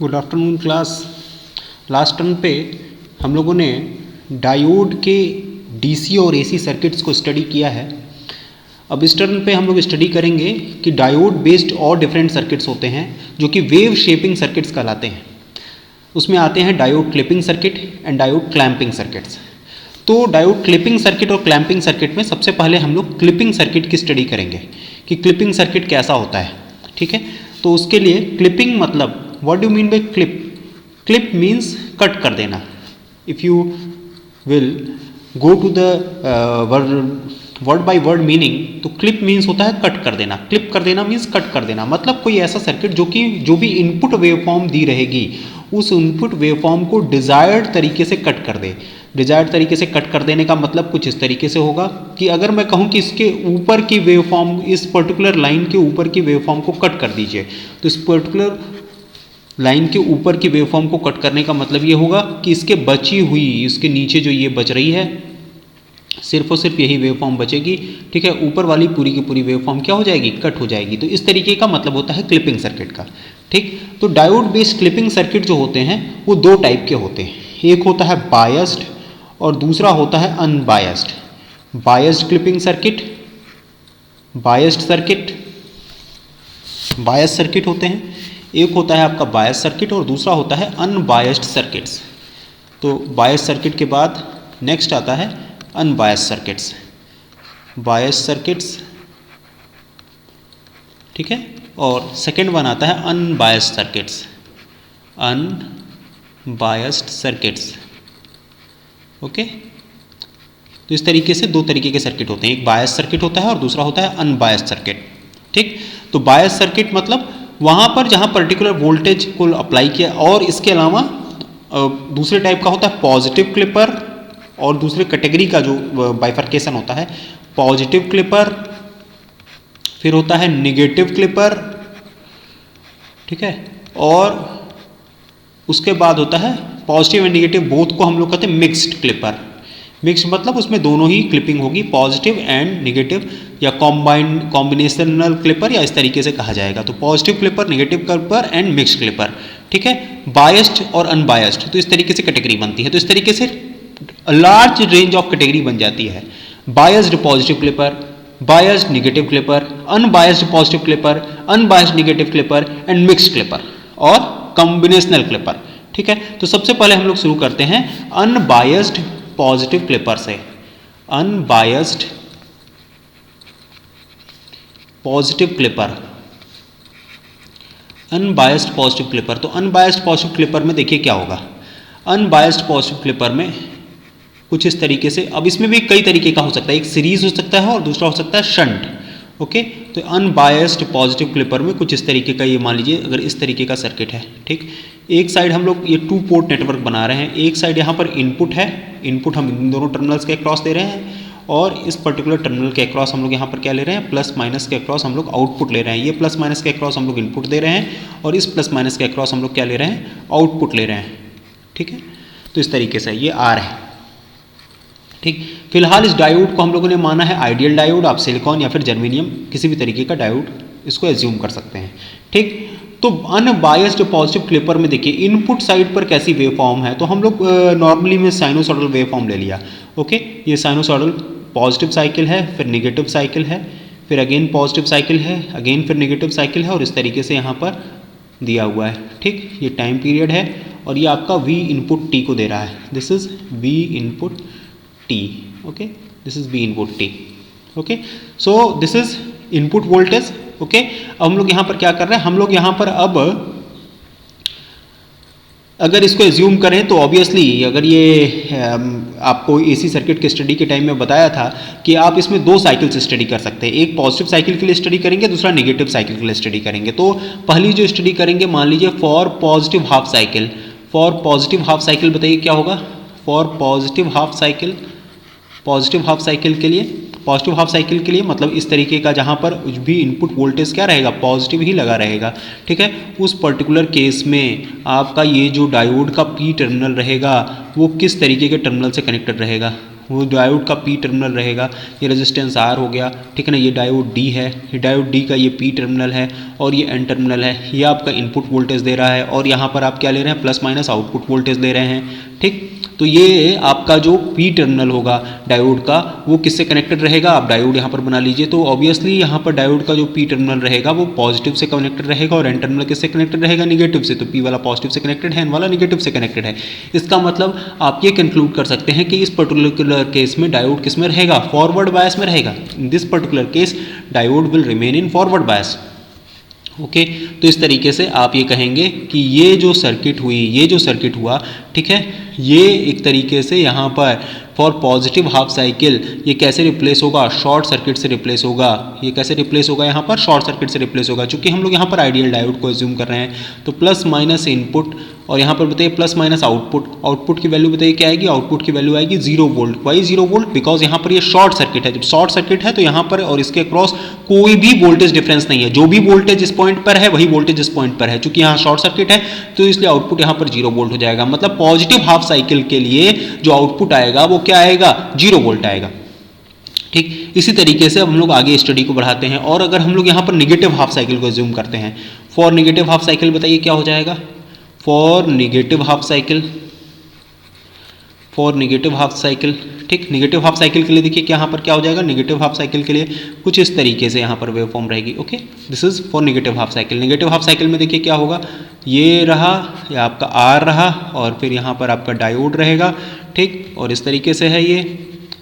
Good afternoon class. Last term पे हम लोगों ने डायोड के डीसी और एसी सर्किट्स को स्टडी किया है। अब इस टर्म पे हम लोग स्टडी करेंगे कि डायोड बेस्ड और डिफरेंट सर्किट्स होते हैं जो कि वेव शेपिंग सर्किट्स कहलाते हैं। उसमें आते हैं diode clipping circuit and diode clamping circuits. तो डायोड क्लिपिंग सर्किट और क्लैंपिंग सर्किट में सबसे पहले हम लोग क्लिपिंग सर्किट की स्टडी करेंगे कि क्लिपिंग सर्किट कैसा होता है। ठीक है, तो उसके लिए क्लिपिंग मतलब what do mean by clip? Clip means cut कर देना। If you will go to the word by word meaning, तो क्लिप मीन्स होता है कट कर देना। क्लिप कर देना मीन्स कट कर देना, मतलब कोई ऐसा सर्किट जो भी इनपुट वेवफॉर्म दी रहेगी उस इनपुट वेवफॉर्म को डिजायर्ड तरीके से कट कर दे। डिजायर्ड तरीके से कट कर देने का मतलब कुछ इस तरीके से होगा कि अगर मैं कहूँ कि इसके ऊपर की वेवफॉर्म, इस पर्टिकुलर लाइन के ऊपर की वेवफॉर्म को कट कर दीजिए, तो इस पर्टिकुलर लाइन के ऊपर की वेवफॉर्म को कट करने का मतलब ये होगा कि इसके बची हुई, इसके नीचे जो ये बच रही है, सिर्फ और सिर्फ यही वेवफॉर्म बचेगी। ठीक है, ऊपर वाली पूरी की पूरी वेवफॉर्म क्या हो जाएगी? कट हो जाएगी। तो इस तरीके का मतलब होता है क्लिपिंग सर्किट का। ठीक, तो डायोड बेस्ड क्लिपिंग सर्किट जो होते हैं वो दो टाइप के होते हैं। एक होता है बायस्ड और दूसरा होता है unbiased. Biased clipping circuit, biased circuit, biased circuit होते हैं। एक होता है आपका बायस्ड सर्किट और दूसरा होता है अनबायस्ड सर्किट्स। तो बायस्ड सर्किट के बाद नेक्स्ट आता है अनबायस्ड सर्किट्स। बायस्ड सर्किट्स, ठीक है, और सेकेंड वन आता है unbiased circuits. Unbiased circuits, okay. तो इस तरीके से दो तरीके के सर्किट होते हैं, एक बायस्ड सर्किट होता है और दूसरा होता है अनबायस्ड सर्किट। ठीक, तो बायस्ड सर्किट मतलब वहाँ पर जहाँ पर्टिकुलर वोल्टेज को अप्लाई किया, और इसके अलावा दूसरे टाइप का होता है पॉजिटिव क्लिपर, और दूसरे कैटेगरी का जो बाइफर्केशन होता है पॉजिटिव क्लिपर, फिर होता है निगेटिव क्लिपर, ठीक है, और उसके बाद होता है पॉजिटिव एंड निगेटिव बोथ को हम लोग कहते हैं मिक्स्ड क्लिपर। मिक्स्ड मतलब उसमें दोनों ही क्लिपिंग होगी, पॉजिटिव एंड निगेटिव, या कॉम्बिनेशनल क्लिपर, या इस तरीके से कहा जाएगा। तो positive clipper, negative clipper and mixed clipper. ठीक है, बायस्ड और अनबायस्ड, तो इस तरीके से कैटेगरी बनती है। तो इस तरीके से लार्ज रेंज ऑफ कैटेगरी बन जाती है। Biased positive clipper, biased negative clipper, unbiased positive clipper, unbiased negative clipper and mixed clipper और कॉम्बिनेशनल क्लिपर। ठीक है, तो सबसे पहले हम लोग शुरू करते हैं अनबायस्ड पॉजिटिव क्लिपर से। Unbiased positive clipper, unbiased positive clipper. तो अनबायस्ड पॉजिटिव क्लिपर में देखिए क्या होगा। अनबायस्ड पॉजिटिव क्लिपर में कुछ इस तरीके से, अब इसमें भी कई तरीके का हो सकता है, एक सीरीज हो सकता है और दूसरा हो सकता है शंट। ओके, तो अनबायस्ड पॉजिटिव क्लिपर में कुछ इस तरीके का, ये मान लीजिए अगर इस तरीके का सर्किट है। ठीक, एक साइड हम लोग ये 2 पोर्ट नेटवर्क बना रहे हैं, एक साइड यहाँ पर इनपुट है, इनपुट हम इन दोनों टर्मिनल्स के अक्रॉस दे रहे हैं, और इस पर्टिकुलर टर्मिनल के अक्रॉस हम लोग यहाँ पर क्या ले रहे हैं, प्लस माइनस के अक्रॉस हम लोग आउटपुट ले रहे हैं। ये प्लस माइनस के अक्रॉस हम लोग इनपुट दे रहे हैं, और इस प्लस माइनस के अक्रॉस हम लोग क्या ले रहे हैं, आउटपुट ले रहे हैं। ठीक है, तो इस तरीके से ये आर है। ठीक, फिलहाल इस डायोड को हम लोगों ने माना है आइडियल डायोड। आप सिलिकॉन या फिर जर्मेनियम किसी भी तरीके का डायोड इसको एज्यूम कर सकते हैं। ठीक, तो अनबायस्ड पॉजिटिव क्लिपर में देखिए इनपुट साइड पर कैसी वेवफॉर्म है, तो हम लोग नॉर्मली में साइनोसॉइडल वेवफॉर्म ले लिया। ओके, ये साइनोसॉइडल पॉजिटिव साइकिल है, फिर निगेटिव साइकिल है, फिर अगेन पॉजिटिव साइकिल है, अगेन फिर निगेटिव साइकिल है, और इस तरीके से यहाँ पर दिया हुआ है। ठीक, ये टाइम पीरियड है, और ये आपका V इनपुट T को दे रहा है। This is V input T, okay, this is B input T, okay, so this is input voltage, okay। अब हम लोग यहाँ पर क्या कर रहे हैं, हम लोग यहाँ पर अब अगर इसको एज्यूम करें तो ऑब्वियसली, अगर ये आपको एसी सर्किट के स्टडी के टाइम में बताया था कि आप इसमें 2 साइकिल से स्टडी कर सकते हैं, एक पॉजिटिव साइकिल के लिए स्टडी करेंगे, दूसरा नेगेटिव साइकिल के लिए स्टडी करेंगे। तो पहली जो स्टडी करेंगे, मान लीजिए for positive half cycle, for positive half cycle बताइए क्या होगा। For positive half cycle, positive half cycle के लिए, पॉजिटिव हाफ साइकिल के लिए मतलब इस तरीके का जहाँ पर भी इनपुट वोल्टेज क्या रहेगा, पॉजिटिव ही लगा रहेगा। ठीक है, उस पर्टिकुलर केस में आपका ये जो डायोड का पी टर्मिनल रहेगा वो किस तरीके के टर्मिनल से कनेक्टेड रहेगा, वो डायोड का पी टर्मिनल रहेगा, ये रेजिस्टेंस आर हो गया, ठीक है ना, ये डायोड डी है, ये डायोड डी का ये पी टर्मिनल है और ये एन टर्मिनल है, ये आपका इनपुट वोल्टेज दे रहा है और यहाँ पर आप क्या ले रहे हैं, प्लस माइनस आउटपुट वोल्टेज ले रहे हैं, ठीक। तो ये आपका जो पी टर्मिनल होगा डायोड का वो किससे कनेक्टेड रहेगा, आप डायोड यहाँ पर बना लीजिए। तो ऑब्वियसली यहाँ पर डायोड का जो पी टर्मिनल रहेगा वो पॉजिटिव से कनेक्टेड रहेगा और एन टर्मिनल किससे कनेक्टेड रहेगा, निगेटिव से। तो पी वाला पॉजिटिव से कनेक्टेड है, एन वाला निगेटिव से कनेक्टेड है। इसका मतलब आप ये कंक्लूड कर सकते हैं कि इस पर्टिकुलर केस में डायोड किस में रहेगा, फॉरवर्ड बायस में रहेगा। In this particular case diode will remain in forward bias. Okay तो इस तरीके से आप ये कहेंगे कि ये जो सर्किट हुई, ये जो सर्किट हुआ, ठीक है, ये एक तरीके से यहाँ पर फॉर पॉजिटिव हाफ साइकिल ये कैसे रिप्लेस होगा, शॉर्ट सर्किट से रिप्लेस होगा। ये कैसे रिप्लेस होगा, यहाँ पर शॉर्ट सर्किट से रिप्लेस होगा। चूंकि हम लोग यहाँ पर आइडियल डायोड को एज्यूम कर रहे हैं, तो प्लस माइनस इनपुट और यहाँ पर बताइए प्लस माइनस आउटपुट, आउटपुट की वैल्यू बताइए क्या आएगी, आउटपुट की वैल्यू आएगी 0 वोल्ट। वाई 0 वोल्ट, बिकॉज यहाँ पर ये शॉर्ट सर्किट है। जब शॉर्ट सर्किट है तो यहाँ पर और इसके क्रॉस कोई भी वोल्टेज डिफरेंस नहीं है, जो भी वोल्टेज इस पॉइंट पर है वही वोल्टेज इस पॉइंट पर है। चूंकि यहाँ शॉर्ट सर्किट है तो इसलिए आउटपुट यहाँ पर 0 वोल्ट हो जाएगा। मतलब पॉजिटिव हाफ साइकिल के लिए जो आउटपुट आएगा वो क्या आएगा, 0 वोल्ट आएगा, ठीक। इसी तरीके से अब हम लोग आगे स्टडी को बढ़ाते हैं और अगर हम लोग यहाँ पर निगेटिव हाफ साइकिल को एज्यूम करते हैं, फॉर निगेटिव हाफ साइकिल बताइए क्या हो जाएगा, for negative half cycle, for negative half cycle, ठीक। निगेटिव हाफ साइकिल के लिए देखिए कि यहाँ पर क्या हो जाएगा, निगेटिव हाफ साइकिल के लिए कुछ इस तरीके से यहाँ पर वेव फॉर्म रहेगी। Okay, this is for negative half cycle. Negative half cycle में देखिए क्या होगा, ये रहा, ये आपका आर रहा और फिर यहाँ पर आपका डायोड रहेगा, ठीक, और इस तरीके से है ये,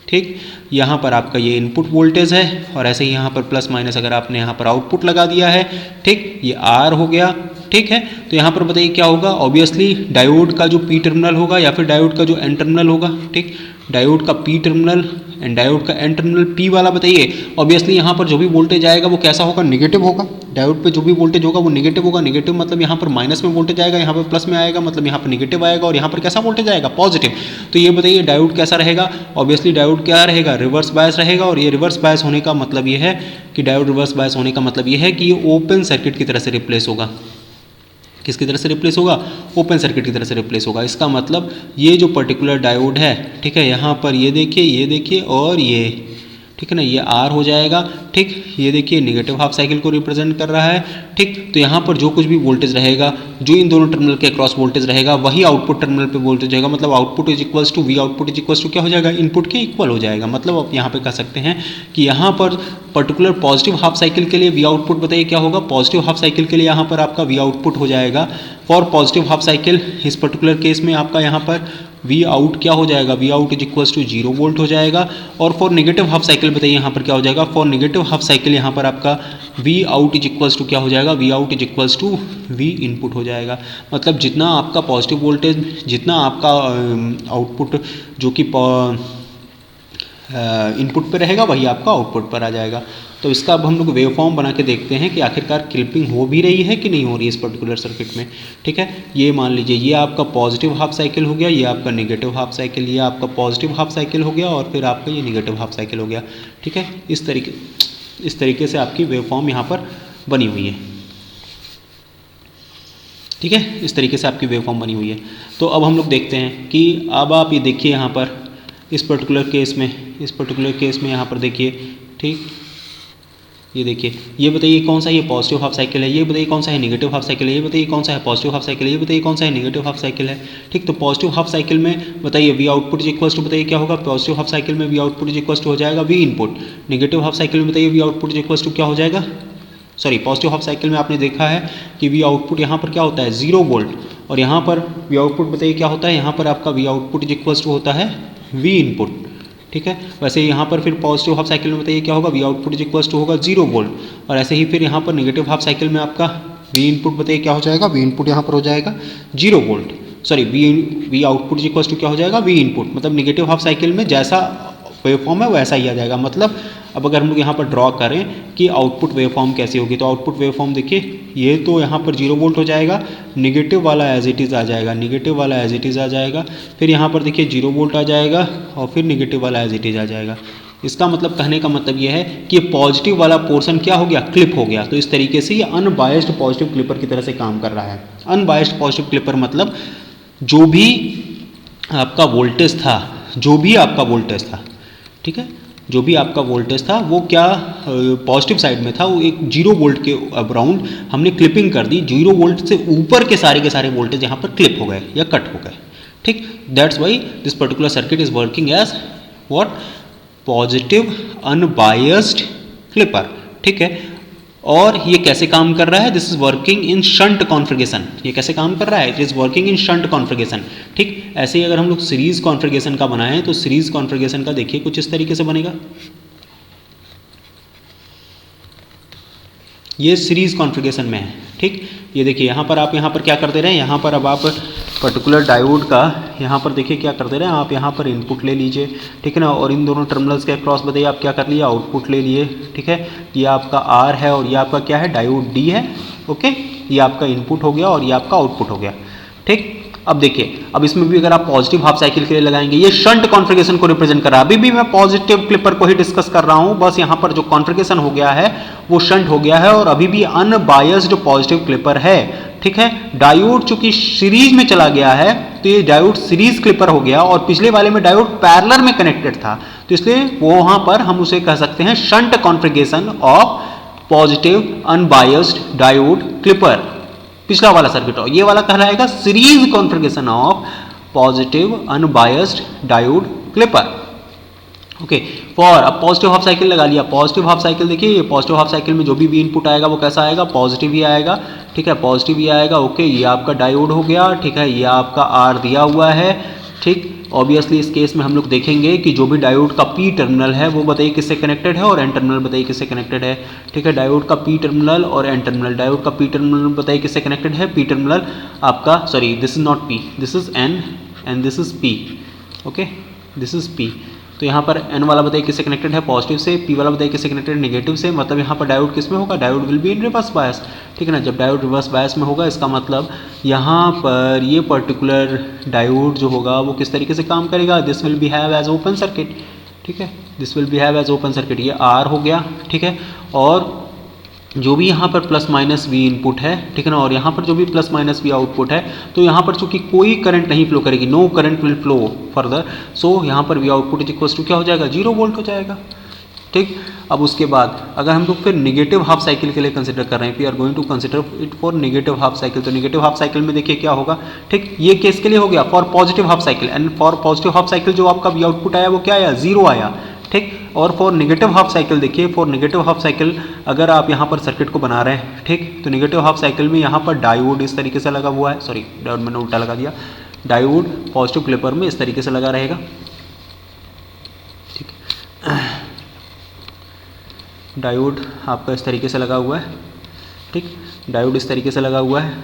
ठीक। यहाँ पर आपका ये इनपुट वोल्टेज है और ऐसे ही यहाँ पर प्लस माइनस अगर आपने यहाँ पर आउटपुट लगा दिया है, ठीक, ये आर हो गया, ठीक है। तो यहाँ पर बताइए क्या होगा, ऑब्वियसली डायोड का जो पी टर्मिनल होगा या फिर डायोड का जो एन टर्मिनल होगा, ठीक, डायोड का पी टर्मिनल एंड डायोड का एन टर्मिनल पी वाला बताइए, ऑब्वियसली यहाँ पर जो भी वोल्टेज आएगा वो कैसा होगा, निगेटिव होगा। डायोड पे जो भी वोल्टेज होगा वो निगेटिव होगा। निगेटिव मतलब यहाँ पर माइनस में वोल्टेज आएगा, यहाँ पर प्लस में आएगा, मतलब यहाँ पर निगेटिव आएगा और यहाँ पर कैसा वोल्टेज आएगा, पॉजिटिव। तो ये बताइए डायोड कैसा रहेगा, ऑब्वियसली डायोड क्या रहेगा, रिवर्स बायस रहेगा। और ये रिवर्स बायस होने का मतलब ये है कि डायोड रिवर्स बायस होने का मतलब ये है कि ये ओपन सर्किट की तरह से रिप्लेस होगा। किसकी तरह से रिप्लेस होगा, ओपन सर्किट की तरह से रिप्लेस होगा। इसका मतलब ये जो पर्टिकुलर डायोड है, ठीक है, यहाँ पर ये देखिए और ये, ठीक है ना, ये आर हो जाएगा, ठीक। ये देखिए निगेटिव हाफ साइकिल को रिप्रेजेंट कर रहा है, ठीक। तो यहाँ पर जो कुछ भी वोल्टेज रहेगा, जो इन दोनों टर्मिनल के क्रॉस वोल्टेज रहेगा वही आउटपुट टर्मिनल पे वोल्टेज रहेगा। मतलब output is equals to V output is equals to क्या हो जाएगा, इनपुट के इक्वल हो जाएगा। मतलब आप यहाँ पे कह सकते हैं कि यहाँ पर पर्टिकुलर पॉजिटिव हाफ साइकिल के लिए वी आउटपुट बताइए क्या होगा, पॉजिटिव हाफ साइकिल के लिए यहाँ पर आपका वी आउटपुट हो जाएगा। फॉर पॉजिटिव हाफ साइकिल इस पर्टिकुलर केस में आपका यहाँ पर वी आउट क्या हो जाएगा, V out is equals to 0 volt हो जाएगा। और फॉर नेगेटिव हाफ साइकिल बताइए यहाँ पर क्या हो जाएगा, फॉर नेगेटिव हाफ साइकिल यहाँ पर आपका V out is equals to क्या हो जाएगा, V out is equals to V input हो जाएगा। मतलब जितना आपका पॉजिटिव वोल्टेज, जितना आपका आउटपुट जो कि इनपुट पे रहेगा वही आपका आउटपुट पर आ जाएगा। तो इसका अब हम लोग वेव फॉर्म बना के देखते हैं कि आखिरकार क्लिपिंग हो भी रही है कि नहीं हो रही है इस पर्टिकुलर सर्किट में, ठीक है। ये मान लीजिए ये आपका पॉजिटिव हाफ साइकिल हो गया, ये आपका नेगेटिव हाफ साइकिल, ये आपका पॉजिटिव हाफ साइकिल हो गया और फिर आपका ये नेगेटिव हाफ साइकिल हो गया, ठीक है। इस तरीके से आपकी वेव फॉर्म यहाँ पर बनी हुई है, ठीक है। इस तरीके से आपकी वेव फॉर्म बनी हुई है। तो अब हम लोग देखते हैं कि अब आप ये देखिए यहाँ पर इस पर्टिकुलर केस में यहाँ पर देखिए, ठीक, ये देखिए, ये बताइए कौन सा ये पॉजिटिव हाफ साइकिल है, ये बताइए कौन सा है नेगेटिव हाफ साइकिल है, ये बताइए कौन सा है पॉजिटिव हाफ साइकिल है, ये बताइए कौन सा है नेगेटिव हाफ साइकिल है, ठीक। तो पॉजिटिव हाफ साइकिल में बताइए V output is equals to बताइए क्या होगा, पॉजिटिव हाफ साइकिल में V output is equals to हो जाएगा V input. Negative half cycle में बताइए V output is equals to क्या हो जाएगा, सॉरी पॉजिटिव हाफ साइकिल में आपने देखा है कि वी आउटपुट यहाँ पर क्या होता है 0 वोल्ट और यहाँ पर वी आउटपुट बताइए क्या होता है, यहाँ पर आपका V output is equals to होता है वी इनपुट, ठीक है। वैसे यहाँ पर फिर पॉजिटिव हाफ साइकिल में बताइए क्या होगा, V output is equals to होगा 0 वोल्ट और ऐसे ही फिर यहाँ पर नेगेटिव हाफ साइकिल में आपका वी इनपुट बताइए क्या हो जाएगा, वी इनपुट यहाँ पर हो जाएगा 0 volt, sorry V output is equals to क्या हो जाएगा, वी इनपुट। मतलब नेगेटिव हाफ साइकिल में जैसा वेव फॉर्म है वैसा ही आ जाएगा। मतलब अब अगर हम लोग यहाँ पर ड्रॉ करें कि आउटपुट वेव फॉर्म कैसी होगी, तो आउटपुट वेव फॉर्म देखिए ये तो यहाँ पर 0 वोल्ट हो जाएगा, नेगेटिव वाला एज इट इज़ आ जाएगा, नेगेटिव वाला एज इट इज़ आ जाएगा, फिर यहाँ पर देखिए 0 वोल्ट आ जाएगा और फिर नेगेटिव वाला एज इट इज़ आ जाएगा। इसका मतलब कहने का मतलब ये है कि पॉजिटिव वाला पोर्शन क्या हो गया, क्लिप हो गया। तो इस तरीके से ये अनबायस्ड पॉजिटिव क्लिपर की तरह से काम कर रहा है। अनबायस्ड पॉजिटिव क्लिपर मतलब जो भी आपका वोल्टेज था, जो भी आपका वोल्टेज था, ठीक है, जो भी आपका वोल्टेज था वो क्या पॉजिटिव साइड में था, वो एक 0 वोल्ट के अराउंड हमने क्लिपिंग कर दी, 0 वोल्ट से ऊपर के सारे वोल्टेज यहाँ पर क्लिप हो गए या कट हो गए, ठीक। That's why this particular circuit is working as what, positive unbiased clipper, ठीक है। और ये कैसे काम कर रहा है, this is working in shunt configuration, ये कैसे काम कर रहा है, it is working in shunt configuration, ठीक। ऐसे ही अगर हम लोग सीरीज कॉन्फ़िगरेशन का बनाएं तो सीरीज कॉन्फ़िगरेशन का देखिए कुछ इस तरीके से बनेगा, ये सीरीज कॉन्फ़िगरेशन में है, ठीक। ये देखिए यहाँ पर क्या कर दे रहे हैं, यहाँ पर अब आप पर्टिकुलर डायोड का यहाँ पर देखिए क्या कर दे रहे हैं, आप यहाँ पर इनपुट ले लीजिए, ठीक है ना, और इन दोनों टर्मिनल्स के अक्रॉस बताइए आप क्या कर लिए, आउटपुट ले लिए, ठीक है। ये आपका R है और ये आपका क्या है, डायोड D है, ओके। ये आपका इनपुट हो गया और ये आपका आउटपुट हो गया, ठीक। अब देखिए, अब इसमें भी अगर आप पॉजिटिव हाफ साइकिल के लिए लगाएंगे, ये शंट कॉन्फ़िगरेशन को रिप्रेजेंट कर रहा है, अभी भी मैं पॉजिटिव क्लिपर को ही डिस्कस कर रहा हूं, बस यहाँ पर जो कॉन्फ़िगरेशन हो गया है वो शंट हो गया है और अभी भी अनबायस्ड पॉजिटिव क्लिपर है, ठीक है। डायोड चूंकि सीरीज में चला गया है तो ये डायोड सीरीज क्लिपर हो गया और पिछले वाले में डायोड पैरेलल में कनेक्टेड था, तो इसलिए वहां पर हम उसे कह सकते हैं shunt configuration of positive unbiased diode clipper, पिछला वाला सर्किट। और ये वाला कहलाएगा series configuration of positive unbiased diode clipper, okay. For अब पॉजिटिव हाफ साइकिल लगा लिया, पॉजिटिव हाफ साइकिल देखिए, ये पॉजिटिव हाफ साइकिल में जो भी इनपुट आएगा वो कैसा आएगा, पॉजिटिव ही आएगा, ठीक है, पॉजिटिव ही आएगा, ओके। ये आपका डायोड हो गया, ठीक है, ये आपका R दिया हुआ है, ठीक। ऑब्वियसली इस केस में हम लोग देखेंगे कि जो भी डायोड का P टर्मिनल है वो बताइए किससे कनेक्टेड है और N टर्मिनल बताइए किससे कनेक्टेड है, ठीक है। डायोड का P टर्मिनल और N टर्मिनल, डायोड का P टर्मिनल बताइए किससे कनेक्टेड है, P टर्मिनल आपका, sorry this is not P, this is N and this is P, okay, this is P। तो यहाँ पर N वाला बताइए किससे कनेक्टेड है, पॉजिटिव से, P वाला बताइए किससे कनेक्टेड है, नेगेटिव से, मतलब यहाँ पर डायोड किस में होगा, diode will be in reverse bias, ठीक है ना। जब डायोड रिवर्स बायस में होगा इसका मतलब यहाँ पर ये पर्टिकुलर डायोड जो होगा वो किस तरीके से काम करेगा, this will behave as open circuit, ठीक है, this will behave as open circuit, ये R हो गया, ठीक है। और जो भी यहाँ पर प्लस माइनस V इनपुट है, ठीक है ना, और यहाँ पर जो भी प्लस माइनस V आउटपुट है, तो यहाँ पर चूंकि कोई करंट नहीं फ्लो करेगी, no current will flow further, so यहाँ पर V output is equals to क्या हो जाएगा, 0 वोल्ट हो जाएगा, ठीक। अब उसके बाद अगर हम लोग फिर नेगेटिव हाफ साइकिल के लिए कंसिडर कर रहे हैं, we are going to consider it for negative half cycle, तो नेगेटिव हाफ साइकिल में देखिए क्या होगा, ठीक। ये केस के लिए हो गया for positive half cycle, and for positive half cycle जो आपका V आउटपुट आया वो क्या आया, 0 आया, ठीक। और फॉर नेगेटिव हाफ साइकिल देखिए, फॉर नेगेटिव हाफ साइकिल अगर आप यहाँ पर सर्किट को बना रहे हैं, ठीक, तो नेगेटिव हाफ साइकिल में यहाँ पर डायोड इस तरीके से लगा हुआ है, सॉरी डायोड मैंने उल्टा लगा दिया, डायोड पॉजिटिव क्लिपर में इस तरीके से लगा रहेगा, ठीक। डायोड आपका इस तरीके से लगा हुआ है, ठीक, डायोड इस तरीके से लगा हुआ है,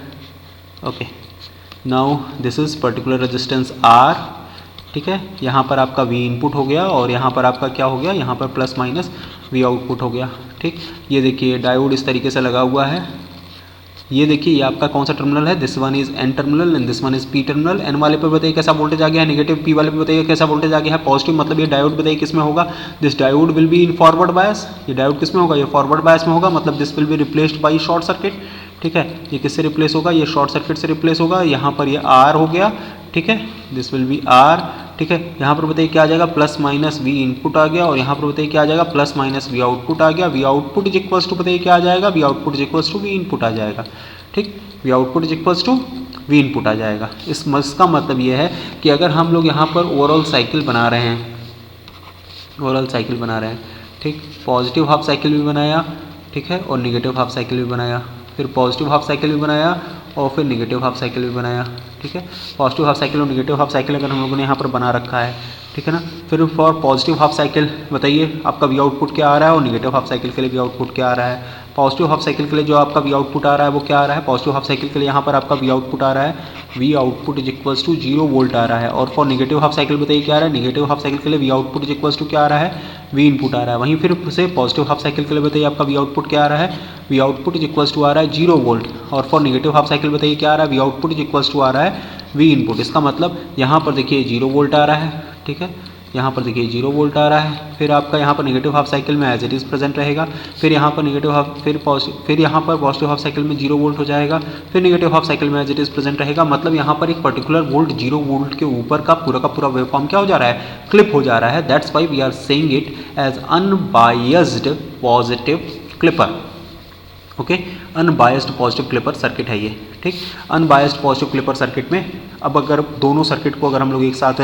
okay. Now this is particular resistance R, ठीक है। यहाँ पर आपका V इनपुट हो गया और यहाँ पर आपका क्या हो गया, यहाँ पर प्लस माइनस V आउटपुट हो गया, ठीक। ये देखिए डायोड इस तरीके से लगा हुआ है, ये देखिए ये आपका कौन सा टर्मिनल है, this one is N terminal and this one is P terminal. N वाले पे बताइए कैसा वोल्टेज आ गया है नेगेटिव, P वाले पे बताइए कैसा वोल्टेज आ गया है पॉजिटिव, मतलब ये डायोड बताइए किस में होगा, this diode will be in forward bias, ये डायोड किस में होगा, ये फॉरवर्ड बायस में होगा, मतलब this will be replaced by short circuit, ठीक है। ये किससे रिप्लेस होगा, ये शॉर्ट सर्किट से रिप्लेस होगा, यहाँ पर ये R हो गया, ठीक है, दिस विल बी R, ठीक है। यहाँ पर बताइए क्या आ जाएगा, प्लस माइनस V इनपुट आ गया और यहाँ पर बताइए क्या आ जाएगा, प्लस माइनस V आउटपुट आ गया, V output is equals to बताइए क्या आ जाएगा, V output is equals to V input आ जाएगा, ठीक, V output is equals to V input आ जाएगा। इसका मतलब ये है कि अगर हम लोग यहाँ पर ओवरऑल साइकिल बना रहे हैं, ओवरऑल साइकिल बना रहे हैं, ठीक, पॉजिटिव हाफ साइकिल भी बनाया, ठीक है, और नेगेटिव हाफ साइकिल भी बनाया, फिर पॉजिटिव हाफ साइकिल भी बनाया और फिर नेगेटिव हाफ साइकिल भी बनाया, ठीक है। पॉजिटिव हाफ साइकिल और नेगेटिव हाफ साइकिल अगर हम लोगों ने यहाँ पर बना रखा है, ठीक है ना। फिर फॉर पॉजिटिव हाफ साइकिल बताइए आपका V आउटपुट क्या आ रहा है और नेगेटिव हाफ साइकिल के लिए V आउटपुट क्या आ रहा है। पॉजिटिव हाफ साइकिल के लिए जो आपका V आउटपुट आ रहा है वो क्या आ रहा है, पॉजिटिव हाफ साइकिल के लिए यहाँ पर आपका V आउटपुट आ रहा है, V output is equals to 0 volt आ रहा है। और फॉर नेगेटिव हाफ साइकिल बताइए क्या आ रहा है, नेगेटिव हाफ साइकिल के लिए V output is equals to क्या आ रहा है, V इनपुट आ रहा है। वहीं फिर से पॉजिटिव हाफ साइकिल के लिए बताइए आपका V आउटपुट क्या आ रहा है, V output is equals to आ रहा है 0 वोल्ट। और फॉर नेगेटिव हाफ साइकिल बताइए क्या आ रहा है, V output is equals to आ रहा है V इनपुट। इसका मतलब यहाँ पर देखिए 0 वोल्ट आ रहा है, ठीक है, यहाँ पर देखिए 0 वोल्ट आ रहा है, फिर आपका यहाँ पर नेगेटिव हाफ साइकिल में एज इट इज़ प्रेजेंट रहेगा, फिर यहाँ पर नेगेटिव हाफ, फिर यहाँ पर पॉजिटिव हाफ साइकिल में 0 वोल्ट हो जाएगा, फिर नेगेटिव हाफ साइकिल में एज इट इज़ प्रेजेंट रहेगा। मतलब यहाँ पर एक पर्टिकुलर वोल्ट 0 वोल्ट के ऊपर का पूरा वेवफॉर्म क्या हो जा रहा है, क्लिप हो जा रहा है। That's why we are saying it as unbiased positive clipper. Okay, unbiased positive clipper circuit है ये, ठीक। अनबायस्ड पॉजिटिव क्लिपर सर्किट में अब अगर दोनों सर्किट को अगर हम लोग एक साथ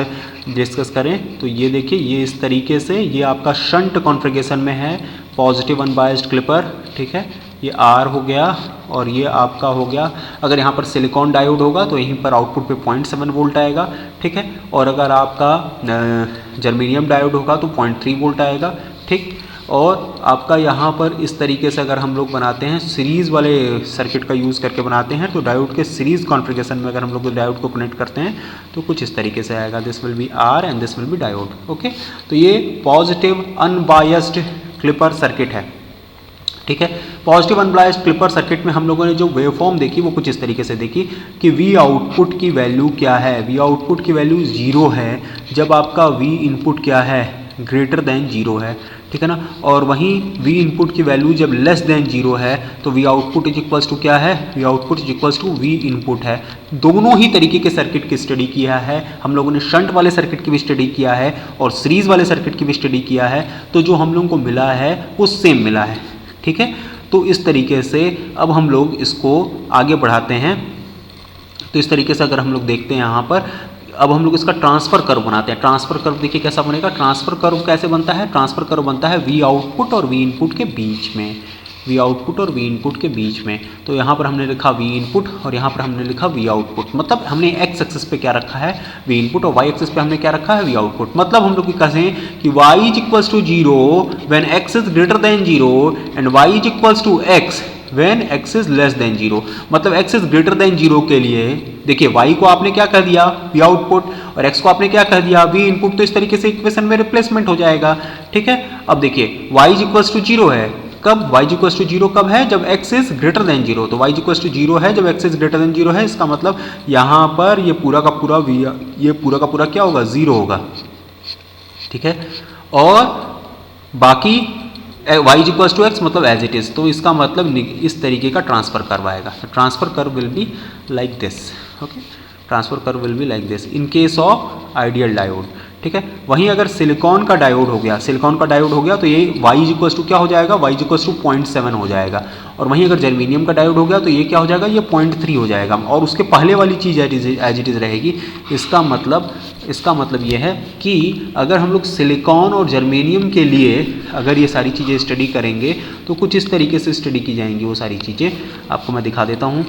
डिस्कस करें तो ये देखिए, ये इस तरीके से, ये आपका शंट कॉन्फ़िगरेशन में है पॉजिटिव अनबायस्ड क्लिपर, ठीक है। ये R हो गया और ये आपका हो गया, अगर यहाँ पर सिलिकॉन डायोड होगा तो यहीं पर आउटपुट पे 0.7 वोल्ट आएगा, ठीक है। और अगर आपका जर्मेनियम डायोड होगा तो 0.3 वोल्ट आएगा, ठीक। और आपका यहाँ पर इस तरीके से अगर हम लोग बनाते हैं, सीरीज़ वाले सर्किट का यूज़ करके बनाते हैं, तो डायोड के सीरीज़ कॉन्फ़िगरेशन में अगर हम लोग डायोड को कनेक्ट करते हैं तो कुछ इस तरीके से आएगा, this will B R and this will B diode. Okay, तो ये पॉजिटिव अनबायस्ड क्लिपर सर्किट है, ठीक है। पॉजिटिव अनबायस्ड क्लिपर सर्किट में हम लोगों ने जो वेवफॉर्म देखी वो कुछ इस तरीके से देखी कि V आउटपुट की वैल्यू क्या है। V आउटपुट की वैल्यू 0 है जब आपका V इनपुट क्या है, ग्रेटर देन 0 है, ठीक है ना। और वहीं V इनपुट की वैल्यू जब लेस देन 0 है तो V output is equals to क्या है, V output is equals to V input है। दोनों ही तरीके के सर्किट की स्टडी किया है हम लोगों ने, शंट वाले सर्किट की भी स्टडी किया है और सीरीज़ वाले सर्किट की भी स्टडी किया है। तो जो हम लोगों को मिला है वो सेम मिला है, ठीक है। तो इस तरीके से अब हम लोग इसको आगे बढ़ाते हैं। तो इस तरीके से अगर हम लोग देखते हैं यहाँ पर, अब हम लोग इसका ट्रांसफ़र कर्व बनाते हैं। ट्रांसफ़र कर्व देखिए कैसा बनेगा, ट्रांसफ़र कर्व कैसे बनता है, ट्रांसफ़र कर्व बनता है V आउटपुट और V इनपुट के बीच में, V आउटपुट और V इनपुट के बीच में। तो यहाँ पर हमने लिखा V इनपुट और यहाँ पर हमने लिखा V आउटपुट, मतलब हमने x एक्सिस पे क्या रखा है, V इनपुट, और y एक्सिस पे हमने क्या रखा है, V आउटपुट। मतलब हम लोग कहें कि y is equals to 0 when x is greater than 0 and y is equals to x when x is less than 0। मतलब x इज ग्रेटर देन 0 के लिए देखिए y को आपने क्या कह दिया, V आउटपुट, और x को आपने क्या कह दिया, V इनपुट। तो इस तरीके से इक्वेशन में रिप्लेसमेंट हो जाएगा, ठीक है। अब देखिए y इज इक्वल्स टू 0 है कब, y इज इक्वल्स टू 0 कब है, जब x इज ग्रेटर देन 0। तो y इज इक्वल्स टू 0 है जब x इज ग्रेटर देन 0 है। इसका मतलब यहाँ पर ये पूरा का पूरा क्या होगा, 0 होगा, ठीक है। और बाकी y is equals to x मतलब एज इट इज। तो इसका मतलब इस तरीके का ट्रांसफर कर्व आएगा। Transfer curve will be like this, okay. Transfer curve will be like this in case of ideal diode, ठीक है। वहीं अगर सिलिकॉन का डायोड हो गया, सिलिकॉन का डायोड हो गया तो ये y इज इक्वल्स टू क्या हो जाएगा, y इज इक्वल्स टू 0.7 हो जाएगा। और वहीं अगर जर्मेनियम का डायोड हो गया तो ये क्या हो जाएगा, ये 0.3 हो जाएगा। और उसके पहले वाली चीज़ एज इट इज़ रहेगी। इसका मतलब ये है कि अगर हम लोग सिलिकॉन और जर्मेनियम के लिए अगर ये सारी चीज़ें स्टडी करेंगे तो कुछ इस तरीके से स्टडी की जाएंगी वो सारी चीज़ें। आपको मैं दिखा देता हूँ,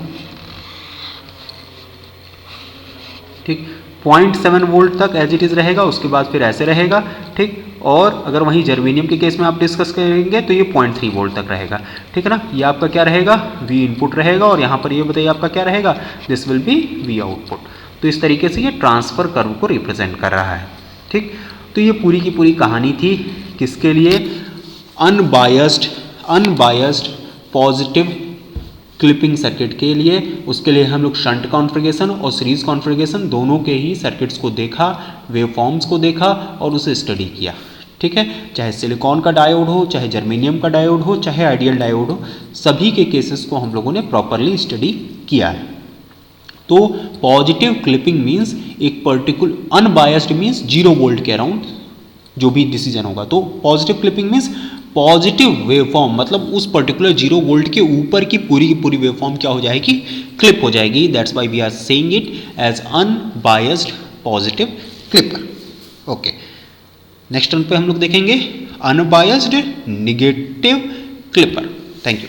ठीक। 0.7 वोल्ट तक एज इट इज़ रहेगा, उसके बाद फिर ऐसे रहेगा, ठीक। और अगर वहीं जर्मेनियम के केस में आप डिस्कस करेंगे तो ये 0.3 वोल्ट तक रहेगा, ठीक है ना। ये आपका क्या रहेगा, V इनपुट रहेगा, और यहाँ पर ये बताइए आपका क्या रहेगा, this will B V output. तो इस तरीके से ये ट्रांसफ़र कर्व को रिप्रेजेंट कर रहा है, ठीक। तो ये पूरी की पूरी कहानी थी किसके लिए, अनबायस्ड पॉजिटिव क्लिपिंग सर्किट के लिए। उसके लिए हम लोग शंट कॉन्फ़िगरेशन और सीरीज़ कॉन्फ़िगरेशन दोनों के ही सर्किट्स को देखा, वेवफॉर्म्स को देखा और उसे स्टडी किया, ठीक है। चाहे सिलिकॉन का डायोड हो, चाहे जर्मेनियम का डायोड हो, चाहे आइडियल डायोड हो, सभी के केसेस को हम लोगों ने प्रॉपरली स्टडी किया है। तो पॉजिटिव क्लिपिंग मीन्स एक पर्टिकुलर, अनबायस्ड मीन्स 0 वोल्ट के अराउंड जो भी डिसीजन होगा। तो positive clipping means positive waveform, मतलब उस पर्टिकुलर 0 वोल्ट के ऊपर की पूरी वेवफॉर्म क्या हो जाएगी, क्लिप हो जाएगी। That's why we are saying it as unbiased positive clipper. Okay, next turn पे हम लोग देखेंगे unbiased negative clipper. Thank you.